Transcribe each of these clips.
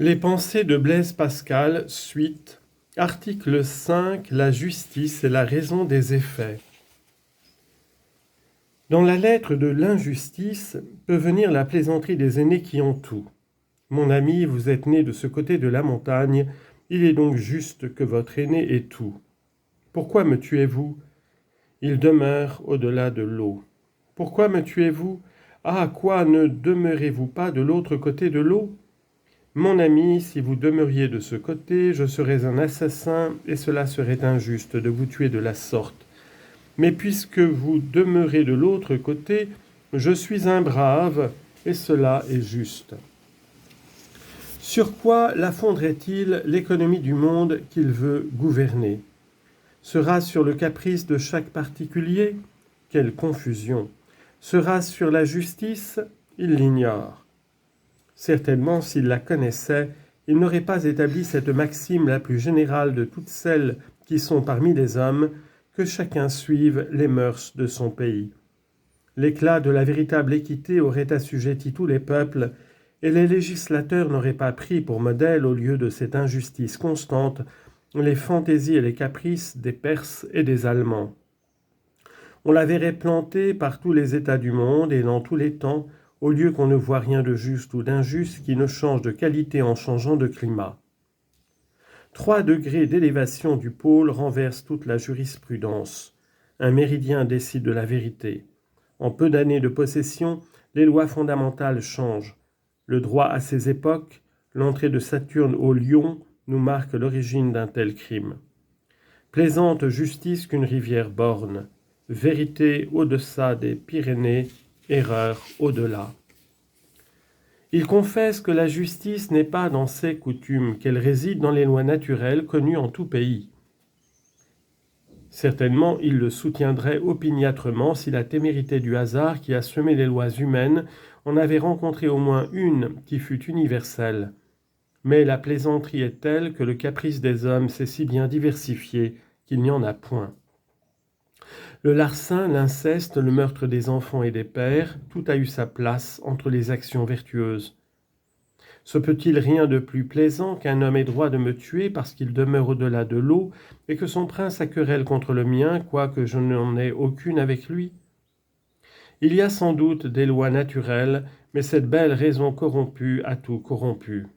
Les pensées de Blaise Pascal, suite, article 5, la justice et la raison des effets. Dans la lettre de l'injustice peut venir la plaisanterie des aînés qui ont tout. Mon ami, vous êtes né de ce côté de la montagne, il est donc juste que votre aîné ait tout. Pourquoi me tuez-vous ? Il demeure au-delà de l'eau. Pourquoi me tuez-vous ? Ah, quoi, ne demeurez-vous pas de l'autre côté de l'eau ? Mon ami, si vous demeuriez de ce côté, je serais un assassin et cela serait injuste de vous tuer de la sorte. Mais puisque vous demeurez de l'autre côté, je suis un brave et cela est juste. Sur quoi la fonderait-il l'économie du monde qu'il veut gouverner ? Sera sur le caprice de chaque particulier ? Quelle confusion ! Sera sur la justice ? Il l'ignore. Certainement, s'il la connaissait, il n'aurait pas établi cette maxime la plus générale de toutes celles qui sont parmi les hommes, que chacun suive les mœurs de son pays. L'éclat de la véritable équité aurait assujetti tous les peuples, et les législateurs n'auraient pas pris pour modèle, au lieu de cette injustice constante, les fantaisies et les caprices des Perses et des Allemands. On la verrait plantée par tous les États du monde et dans tous les temps, au lieu qu'on ne voit rien de juste ou d'injuste qui ne change de qualité en changeant de climat. 3 degrés d'élévation du pôle renversent toute la jurisprudence. Un méridien décide de la vérité. En peu d'années de possession, les lois fondamentales changent. Le droit à ces époques, l'entrée de Saturne au Lion, nous marque l'origine d'un tel crime. Plaisante justice qu'une rivière borne. Vérité au-deçà des Pyrénées, erreur au-delà. Il confesse que la justice n'est pas dans ses coutumes, qu'elle réside dans les lois naturelles connues en tout pays. Certainement, il le soutiendrait opiniâtrement si la témérité du hasard qui a semé les lois humaines en avait rencontré au moins une qui fût universelle. Mais la plaisanterie est telle que le caprice des hommes s'est si bien diversifié qu'il n'y en a point. Le larcin, l'inceste, le meurtre des enfants et des pères, tout a eu sa place entre les actions vertueuses. Se peut-il rien de plus plaisant qu'un homme ait droit de me tuer parce qu'il demeure au-delà de l'eau et que son prince a querelle contre le mien, quoique je n'en ai aucune avec lui ? Il y a sans doute des lois naturelles, mais cette belle raison corrompue a tout corrompu.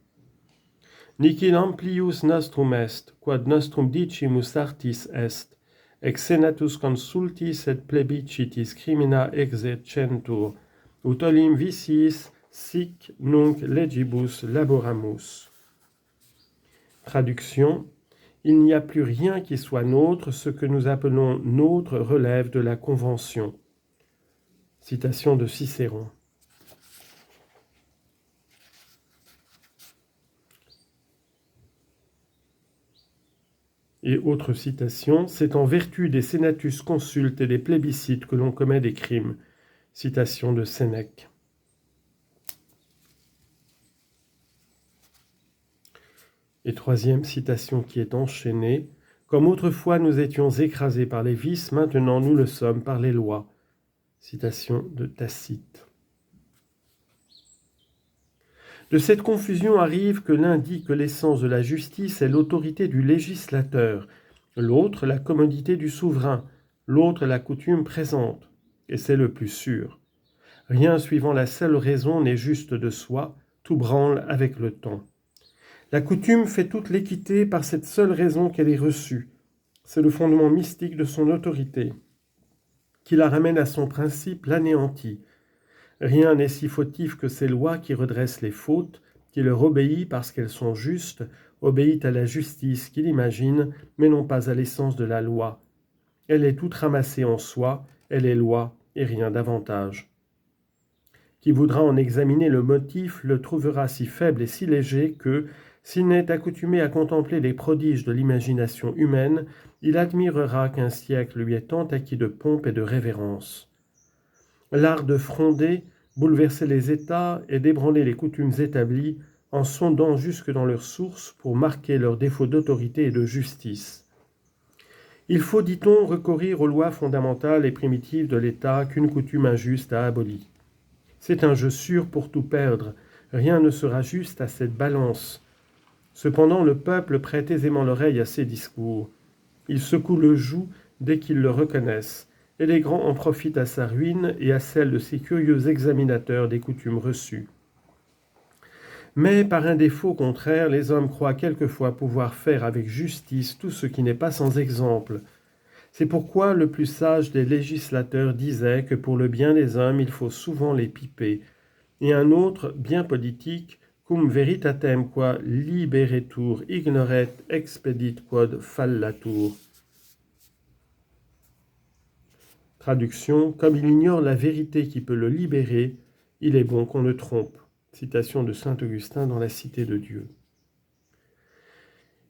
Nihil amplius nostrum est, quod nostrum dicimus artis est, ex senatus consultis et plebiscitis crimina exercentur, ut olim viciis sic nunc legibus laboramus. Traduction. Il n'y a plus rien qui soit nôtre, ce que nous appelons nôtre relève de la Convention. Citation de Cicéron. Et autre citation, c'est en vertu des senatus consultes et des plébiscites que l'on commet des crimes. Citation de Sénèque. Et troisième citation qui est enchaînée, comme autrefois nous étions écrasés par les vices, maintenant nous le sommes par les lois. Citation de Tacite. De cette confusion arrive que l'un dit que l'essence de la justice est l'autorité du législateur, l'autre la commodité du souverain, l'autre la coutume présente, et c'est le plus sûr. Rien suivant la seule raison n'est juste de soi, tout branle avec le temps. La coutume fait toute l'équité par cette seule raison qu'elle est reçue. C'est le fondement mystique de son autorité, qui la ramène à son principe, l'anéantit. Rien n'est si fautif que ces lois qui redressent les fautes, qui leur obéit parce qu'elles sont justes, obéit à la justice qu'il imagine, mais non pas à l'essence de la loi. Elle est toute ramassée en soi, elle est loi et rien davantage. Qui voudra en examiner le motif le trouvera si faible et si léger que, s'il n'est accoutumé à contempler les prodiges de l'imagination humaine, il admirera qu'un siècle lui ait tant acquis de pompe et de révérence. L'art de fronder, bouleverser les États et d'ébranler les coutumes établies en sondant jusque dans leurs sources pour marquer leurs défauts d'autorité et de justice. Il faut, dit-on, recourir aux lois fondamentales et primitives de l'État qu'une coutume injuste a abolies. C'est un jeu sûr pour tout perdre, rien ne sera juste à cette balance. Cependant, le peuple prête aisément l'oreille à ses discours. Il secoue le joug dès qu'ils le reconnaissent, et les grands en profitent à sa ruine et à celle de ces curieux examinateurs des coutumes reçues. Mais par un défaut contraire, les hommes croient quelquefois pouvoir faire avec justice tout ce qui n'est pas sans exemple. C'est pourquoi le plus sage des législateurs disait que pour le bien des hommes, il faut souvent les piper. Et un autre, bien politique, cum veritatem qua liberetur ignoret expedit quod fallatur. Traduction, comme il ignore la vérité qui peut le libérer, il est bon qu'on le trompe. Citation de saint Augustin dans la Cité de Dieu.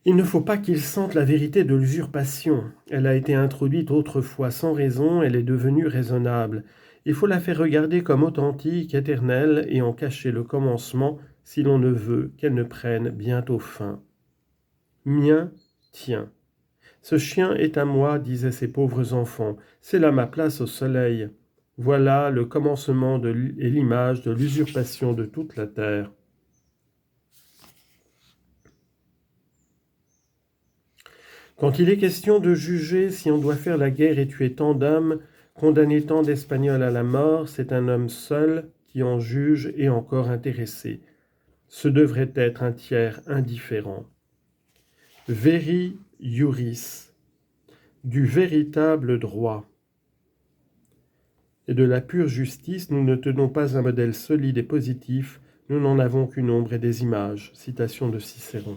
Il ne faut pas qu'il sente la vérité de l'usurpation. Elle a été introduite autrefois sans raison, elle est devenue raisonnable. Il faut la faire regarder comme authentique, éternelle, et en cacher le commencement, si l'on ne veut qu'elle ne prenne bientôt fin. Mien, tien. Ce chien est à moi, disaient ces pauvres enfants, c'est là ma place au soleil. Voilà le commencement et l'image de l'usurpation de toute la terre. Quand il est question de juger si on doit faire la guerre et tuer tant d'hommes, condamner tant d'Espagnols à la mort, c'est un homme seul qui en juge et encore intéressé. Ce devrait être un tiers indifférent. Veri iuris, du véritable droit. Et de la pure justice, nous ne tenons pas un modèle solide et positif, nous n'en avons qu'une ombre et des images. Citation de Cicéron.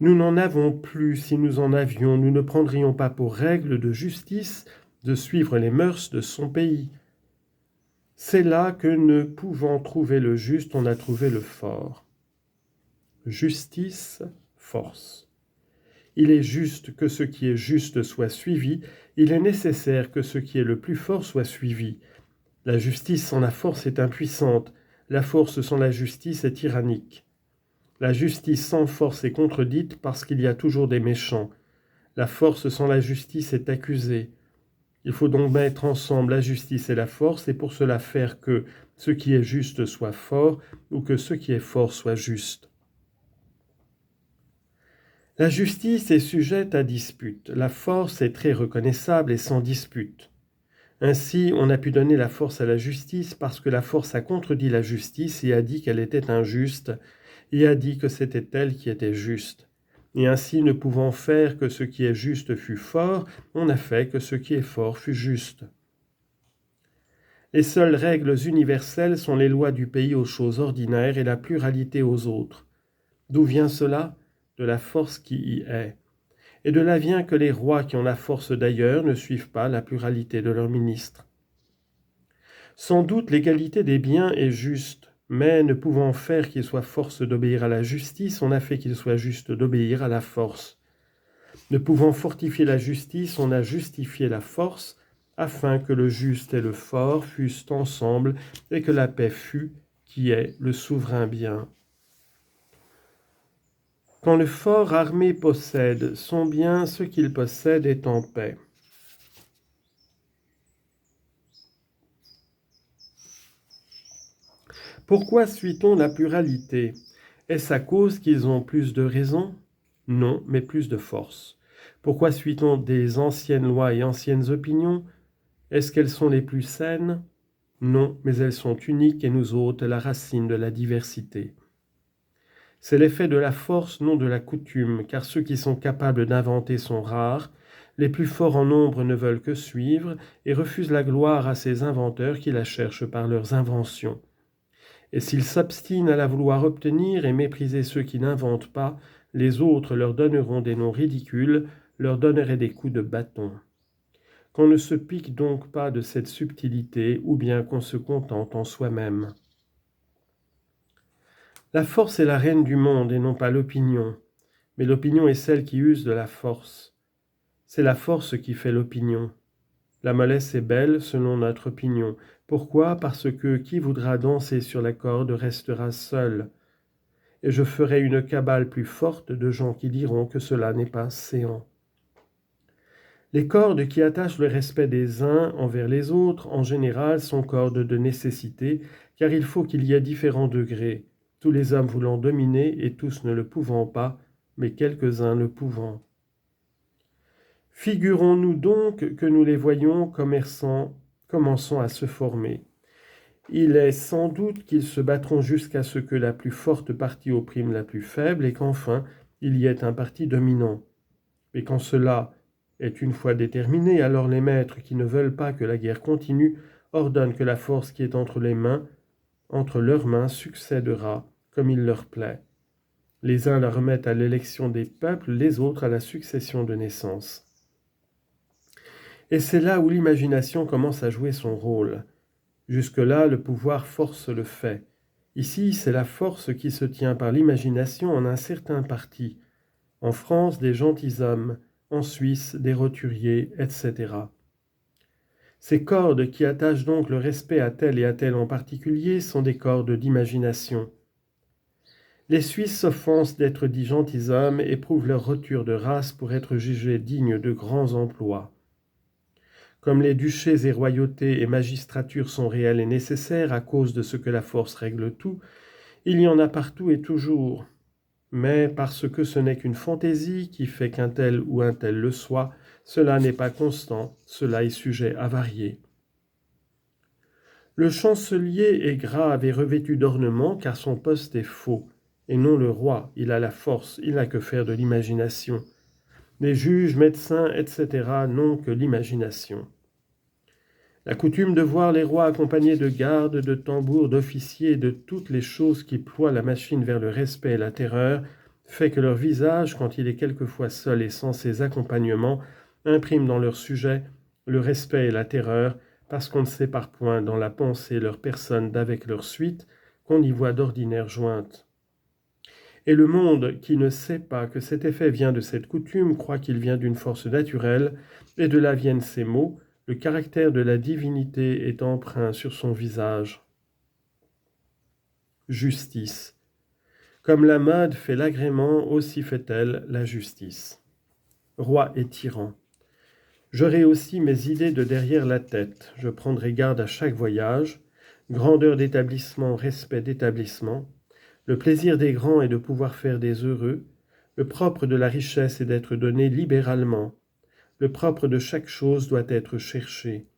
Nous n'en avons plus, si nous en avions, nous ne prendrions pas pour règle de justice de suivre les mœurs de son pays. C'est là que, ne pouvant trouver le juste, on a trouvé le fort. Justice, force. Il est juste que ce qui est juste soit suivi, il est nécessaire que ce qui est le plus fort soit suivi. La justice sans la force est impuissante, la force sans la justice est tyrannique. La justice sans force est contredite parce qu'il y a toujours des méchants. La force sans la justice est accusée. Il faut donc mettre ensemble la justice et la force et pour cela faire que ce qui est juste soit fort ou que ce qui est fort soit juste. La justice est sujette à dispute. La force est très reconnaissable et sans dispute. Ainsi, on a pu donner la force à la justice parce que la force a contredit la justice et a dit qu'elle était injuste et a dit que c'était elle qui était juste. Et ainsi, ne pouvant faire que ce qui est juste fût fort, on a fait que ce qui est fort fût juste. Les seules règles universelles sont les lois du pays aux choses ordinaires et la pluralité aux autres. D'où vient cela ? De la force qui y est. Et de là vient que les rois qui ont la force d'ailleurs ne suivent pas la pluralité de leurs ministres. Sans doute l'égalité des biens est juste, mais ne pouvant faire qu'il soit force d'obéir à la justice, on a fait qu'il soit juste d'obéir à la force. Ne pouvant fortifier la justice, on a justifié la force, afin que le juste et le fort fussent ensemble et que la paix fût, qui est le souverain bien. Quand le fort armé possède son bien, ce qu'il possède est en paix. Pourquoi suit-on la pluralité ? Est-ce à cause qu'ils ont plus de raison ? Non, mais plus de force. Pourquoi suit-on des anciennes lois et anciennes opinions ? Est-ce qu'elles sont les plus saines ? Non, mais elles sont uniques et nous ôtent la racine de la diversité. C'est l'effet de la force, non de la coutume, car ceux qui sont capables d'inventer sont rares, les plus forts en nombre ne veulent que suivre et refusent la gloire à ces inventeurs qui la cherchent par leurs inventions. Et s'ils s'obstinent à la vouloir obtenir et mépriser ceux qui n'inventent pas, les autres leur donneront des noms ridicules, leur donneraient des coups de bâton. Qu'on ne se pique donc pas de cette subtilité, ou bien qu'on se contente en soi-même. La force est la reine du monde et non pas l'opinion, mais l'opinion est celle qui use de la force. C'est la force qui fait l'opinion. La mollesse est belle selon notre opinion. Pourquoi ? Parce que qui voudra danser sur la corde restera seul. Et je ferai une cabale plus forte de gens qui diront que cela n'est pas séant. Les cordes qui attachent le respect des uns envers les autres, en général, sont cordes de nécessité, car il faut qu'il y ait différents degrés. tous les hommes voulant dominer et tous ne le pouvant pas, mais quelques-uns le pouvant. Figurons-nous donc que nous les voyons commençant à se former. Il est sans doute qu'ils se battront jusqu'à ce que la plus forte partie opprime la plus faible et qu'enfin il y ait un parti dominant. Mais quand cela est une fois déterminé, alors les maîtres qui ne veulent pas que la guerre continue ordonnent que la force qui est entre leurs mains succédera comme il leur plaît. Les uns la remettent à l'élection des peuples, les autres à la succession de naissance. Et c'est là où l'imagination commence à jouer son rôle. Jusque-là, le pouvoir force le fait. Ici, c'est la force qui se tient par l'imagination en un certain parti. En France, des gentilshommes, en Suisse, des roturiers, etc. Ces cordes qui attachent donc le respect à tel et à tel en particulier sont des cordes d'imagination. Les Suisses s'offensent d'être dits gentilshommes et prouvent leur rupture de race pour être jugés dignes de grands emplois. Comme les duchés et royautés et magistratures sont réels et nécessaires à cause de ce que la force règle tout, il y en a partout et toujours. Mais parce que ce n'est qu'une fantaisie qui fait qu'un tel ou un tel le soit, cela n'est pas constant, cela est sujet à varier. Le chancelier est grave et revêtu d'ornements car son poste est faux, et non le roi, il a la force, il n'a que faire de l'imagination. Les juges, médecins, etc. n'ont que l'imagination. La coutume de voir les rois accompagnés de gardes, de tambours, d'officiers et de toutes les choses qui ploient la machine vers le respect et la terreur fait que leur visage, quand il est quelquefois seul et sans ses accompagnements, imprime dans leur sujet le respect et la terreur, parce qu'on ne sépare point dans la pensée leur personne d'avec leur suite, qu'on y voit d'ordinaire jointe. Et le monde qui ne sait pas que cet effet vient de cette coutume croit qu'il vient d'une force naturelle, et de là viennent ces mots, le caractère de la divinité est empreint sur son visage. Justice. Comme la mode fait l'agrément, aussi fait-elle la justice. Roi et tyran. J'aurai aussi mes idées de derrière la tête, je prendrai garde à chaque voyage, grandeur d'établissement, respect d'établissement. Le plaisir des grands est de pouvoir faire des heureux, le propre de la richesse est d'être donné libéralement, le propre de chaque chose doit être cherché,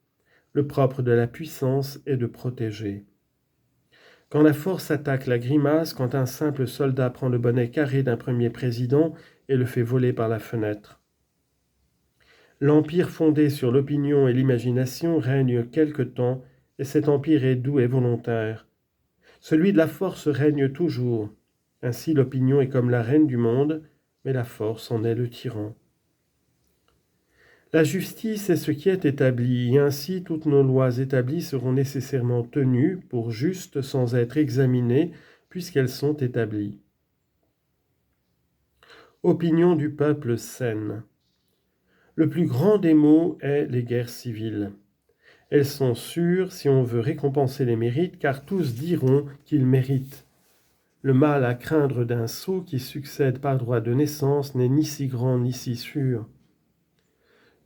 le propre de la puissance est de protéger. Quand la force attaque la grimace, quand un simple soldat prend le bonnet carré d'un premier président et le fait voler par la fenêtre. L'empire fondé sur l'opinion et l'imagination règne quelque temps, et cet empire est doux et volontaire. Celui de la force règne toujours. Ainsi l'opinion est comme la reine du monde, mais la force en est le tyran. La justice est ce qui est établi, et ainsi toutes nos lois établies seront nécessairement tenues pour justes sans être examinées, puisqu'elles sont établies. Opinion du peuple saine. Le plus grand des maux est les guerres civiles. Elles sont sûres si on veut récompenser les mérites, car tous diront qu'ils méritent. Le mal à craindre d'un sot qui succède par droit de naissance n'est ni si grand ni si sûr.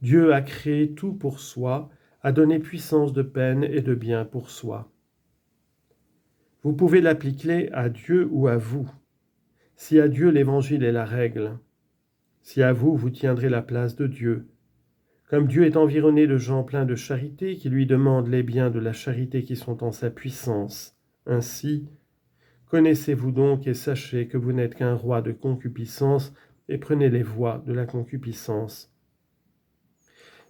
Dieu a créé tout pour soi, a donné puissance de peine et de bien pour soi. Vous pouvez l'appliquer à Dieu ou à vous. Si à Dieu l'évangile est la règle, si à vous, vous tiendrez la place de Dieu. Comme Dieu est environné de gens pleins de charité qui lui demandent les biens de la charité qui sont en sa puissance. Ainsi, connaissez-vous donc et sachez que vous n'êtes qu'un roi de concupiscence et prenez les voies de la concupiscence.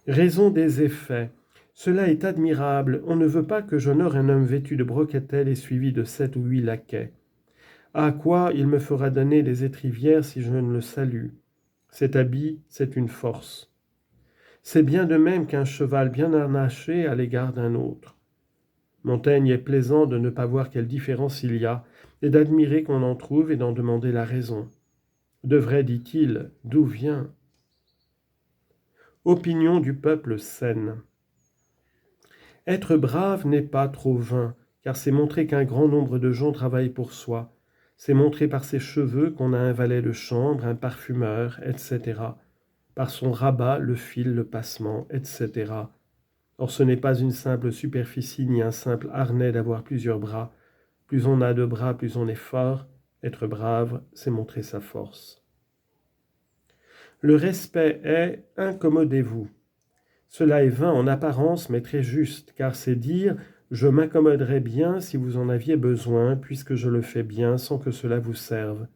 Raison des effets. Cela est admirable. On ne veut pas que j'honore un homme vêtu de brocatelle et suivi de 7 ou 8 laquais. À quoi il me fera donner les étrivières si je ne le salue? Cet habit, c'est une force. C'est bien de même qu'un cheval bien harnaché à l'égard d'un autre. Montaigne est plaisant de ne pas voir quelle différence il y a, et d'admirer qu'on en trouve et d'en demander la raison. De vrai, dit-il, d'où vient? Opinion du peuple saine. Être brave n'est pas trop vain, car c'est montrer qu'un grand nombre de gens travaillent pour soi. C'est montrer par ses cheveux qu'on a un valet de chambre, un parfumeur, etc. Par son rabat, le fil, le passement, etc. Or ce n'est pas une simple superficie ni un simple harnais d'avoir plusieurs bras. Plus on a de bras, plus on est fort. Être brave, c'est montrer sa force. Le respect est « incommodez-vous ». Cela est vain en apparence, mais très juste, car c'est dire « je m'accommoderai bien si vous en aviez besoin, puisque je le fais bien sans que cela vous serve ».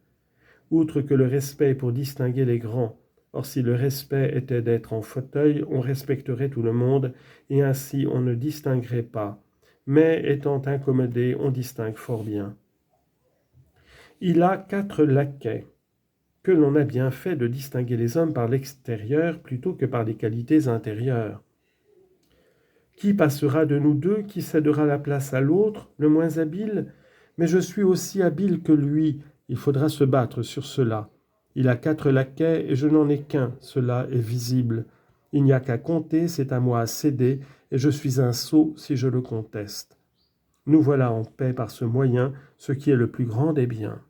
Outre que le respect est pour distinguer les grands. Or, si le respect était d'être en fauteuil, on respecterait tout le monde, et ainsi on ne distinguerait pas. Mais étant incommodé, on distingue fort bien. Il a 4 laquais. Que l'on a bien fait de distinguer les hommes par l'extérieur plutôt que par les qualités intérieures. Qui passera de nous deux, qui cédera la place à l'autre, le moins habile? Mais je suis aussi habile que lui, il faudra se battre sur cela. Il a 4 laquais et je n'en ai qu'un, cela est visible. Il n'y a qu'à compter, c'est à moi à céder, et je suis un sot si je le conteste. Nous voilà en paix par ce moyen, ce qui est le plus grand des biens.